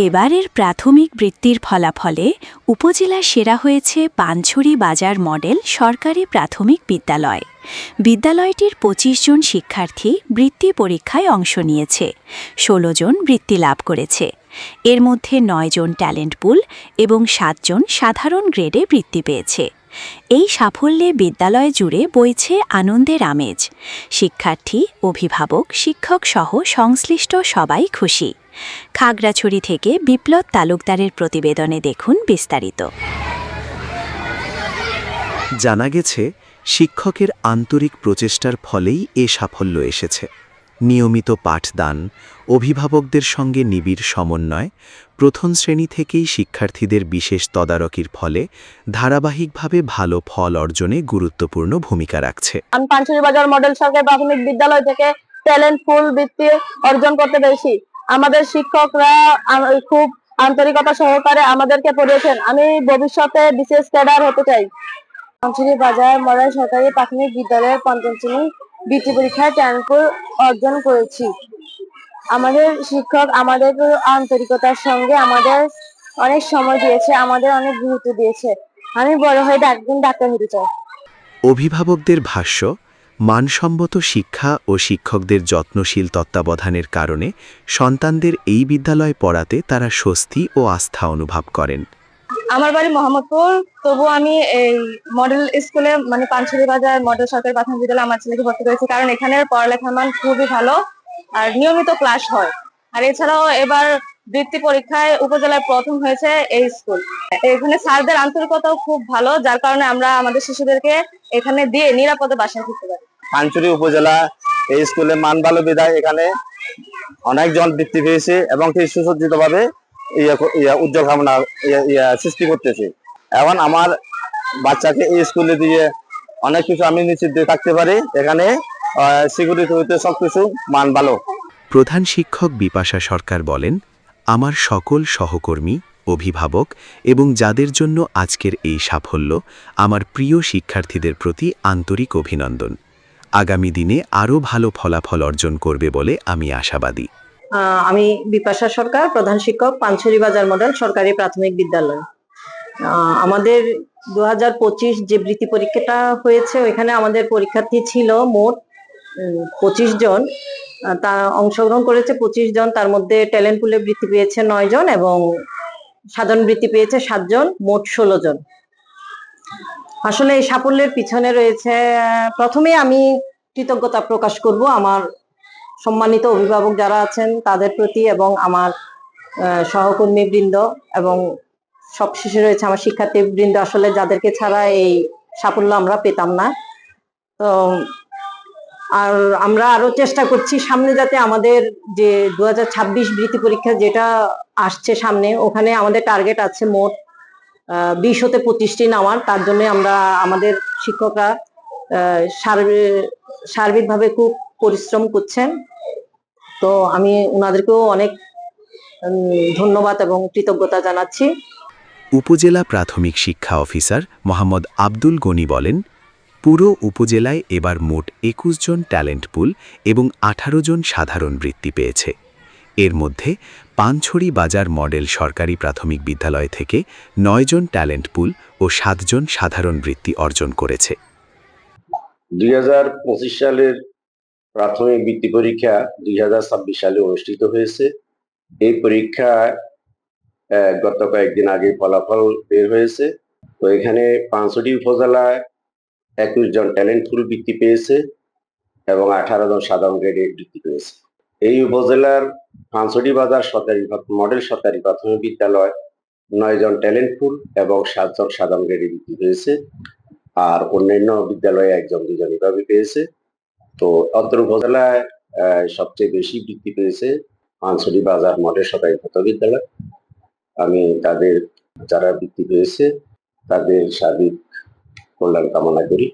এবারের প্রাথমিক বৃত্তির ফলাফলে উপজেলা সেরা হয়েছে পানছড়ি বাজার মডেল সরকারি প্রাথমিক বিদ্যালয়। বিদ্যালয়টির ২৫ জন শিক্ষার্থী বৃত্তি পরীক্ষায় অংশ নিয়েছে, ১৬ জন বৃত্তি লাভ করেছে। এর মধ্যে ৯ জন ট্যালেন্ট পুল এবং ৭ জন সাধারণ গ্রেডে বৃত্তি পেয়েছে। এই সাফল্যে বিদ্যালয় জুড়ে বইছে আনন্দের আমেজ। শিক্ষার্থী, অভিভাবক, শিক্ষক সহ সংশ্লিষ্ট সবাই খুশি। খাগড়াছড়ি থেকে বিপ্লব তালুকদারের প্রতিবেদনে দেখুন বিস্তারিত। জানা গেছে, শিক্ষকের আন্তরিক প্রচেষ্টার ফলেই এ সাফল্য এসেছে। নিয়মিত পাঠদান, অভিভাবকদের সঙ্গে নিবিড় সমন্বয়, প্রথম শ্রেণী থেকেই শিক্ষার্থীদের বিশেষ তদারকির ফলে ধারাবাহিকভাবে ভালো ফল অর্জনে গুরুত্বপূর্ণ ভূমিকা রাখছে। আমি পানছড়ি বাজার মডেল সরকারি প্রাথমিক বিদ্যালয় থেকে ট্যালেন্ট ফুল বৃত্তি অর্জন করতে পেরেছি। আমাদের শিক্ষকরা খুব আন্তরিকতা সহকারে আমাদেরকে পড়িয়েছেন। আমি ভবিষ্যতে বিশেষ ক্যাডার হতে চাই। পানছড়ি বাজার মডেল সরকারি প্রাথমিক বিদ্যালয়ের ৫ম শ্রেণী বৃত্তি পরীক্ষায় ট্যালেন্ট ফুল অর্জন করেছি। আমাদের শিক্ষক আমাদের আন্তরিকতার সঙ্গে আমাদের অনেক সময় দিয়েছে, আমাদের অনেক গুরুত্ব দিয়েছে। আমি বড় হয়ে একদিন ডাক্তার হতে চাই। অভিভাবকদের ভাষ্য, মানসম্মত শিক্ষা ও শিক্ষকদের যত্নশীল তত্ত্বাবধানের কারণে সন্তানদের এই বিদ্যালয়ে পড়াতে তারা স্বস্তি ও আস্থা অনুভব করেন। আমার বাড়ি মোহাম্মদপুর, তবু আমি এই মডেল স্কুলে পানছড়ি বাজার মডেল সরকারি প্রাথমিক বিদ্যালয়ে আমার ছেলেকে ভর্তি করেছি, কারণ এখানের পড়ালেখার মান খুবই ভালো আর নিয়মিত ক্লাস হয়। আর এছাড়াও এবার বৃত্তি পরীক্ষায় উপজেলায় প্রথম হয়েছে এই স্কুল। এখানে স্যারদের আন্তরিকতাও খুব ভালো, যার কারণে আমরা আমাদের শিশুদেরকে এখানে দিয়ে নিরাপদে বাসায় ফিরতে পারি। পানছড়ি উপজেলা এই স্কুলের মান ভালো বিধায় এখানে অনেকজন বৃত্তি পেয়েছে এবং সুসজ্জিত ভাবে উজ্জ্বল ভাবনা সৃষ্টি করতেছে। এখন আমার বাচ্চাকে এই স্কুলে দিয়ে অনেক কিছু আমি নিশ্চিত থাকতে পারি। এখানে সিকিউরিটি হইতে সবকিছু মান ভালো। প্রধান শিক্ষক বিপাশা সরকার বলেন, আমার সকল সহকর্মী, অভিভাবক এবং যাদের জন্য আজকের এই সাফল্য, আমার প্রিয় শিক্ষার্থীদের প্রতি আন্তরিক অভিনন্দন। আগামী দিনে আরও ভালো ফলাফল অর্জন করবে বলে আমি আশাবাদী। আমি বিপাশা সরকার, প্রধান শিক্ষক, পানছড়ি বাজার মডেল সরকারি প্রাথমিক বিদ্যালয়। আমাদের ২০২৫ যে বৃত্তি পরীক্ষাটা হয়েছে, ওইখানে আমাদের পরীক্ষার্থী ছিল মোট ২৫ জন। তা অংশগ্রহণ করেছে ২৫ জন, তার মধ্যে ট্যালেন্ট পুলে বৃত্তি পেয়েছে ৯ জন এবং সাধারণ বৃত্তি পেয়েছে ৭ জন, মোট ১৬ জন। আসলে এই সাফল্যের পিছনে রয়েছে, প্রথমে আমি কৃতজ্ঞতা প্রকাশ করব আমার সম্মানিত অভিভাবক যারা আছেন তাদের প্রতি, এবং আমার সহকর্মী বৃন্দ, এবং সবশেষে রয়েছে আমার শিক্ষার্থী বৃন্দ, আসলে যাদেরকে ছাড়া এই সাফল্য আমরা পেতাম না। তো আর আমরা আরো চেষ্টা করছি সামনে, যাতে আমাদের যে ২০২৬ বৃত্তি পরীক্ষা যেটা আসছে সামনে, ওখানে আমাদের টার্গেট আছে মোট ২০ হতে ২৫টি নেওয়ার। তার জন্য আমরা আমাদের শিক্ষকরা সার্বিকভাবে খুব পরিশ্রম করছেন। তো আমি ওনাদেরকেও অনেক ধন্যবাদ এবং কৃতজ্ঞতা জানাচ্ছি। উপজেলা প্রাথমিক শিক্ষা অফিসার মোহাম্মদ আব্দুল গনি বলেন, পুরো উপজেলায় এবার মোট ২১ জন ট্যালেন্ট পুল এবং ১৮ জন সাধারণ বৃত্তি পেয়েছে। এর মধ্যে পানছড়ি বাজার মডেল সরকারি প্রাথমিক বিদ্যালয় থেকে ৯ জন ট্যালেন্ট পুল ও ৭ জন সাধারণ বৃত্তি অর্জন করেছে। ২০২৫ সালের প্রাথমিক বৃত্তি পরীক্ষা ২০২৬ সালে অনুষ্ঠিত হয়েছে। এই পরীক্ষা গত কয়েকদিন আগে ফলাফল বের হয়েছে। তো এখানে পানছড়ি উপজেলায় ২১ জন ট্যালেন্ট ফুল বৃত্তি পেয়েছে এবং ১৮ জন সাধারণ গ্রেডে বৃত্তি পেয়েছে। এই উপজেলার পানছড়ি বাজার সরকারি মডেল সরকারি প্রাথমিক বিদ্যালয় ৯ জন ট্যালেন্ট ফুল এবং ৭ জন সাধারণ গ্রেডে বৃত্তি পেয়েছে। আর অন্যান্য বিদ্যালয়ে ১ জন ২ জন এভাবে পেয়েছে। তো অত্র উপজেলায় সবচেয়ে বেশি বৃত্তি পেয়েছে পানছড়ি বাজার মডেল সরকারি প্রাথমিক বিদ্যালয়। আমি তাদের যারা বৃত্তি পেয়েছে তাদের সার্বিক কল্যাণ কামনা করি।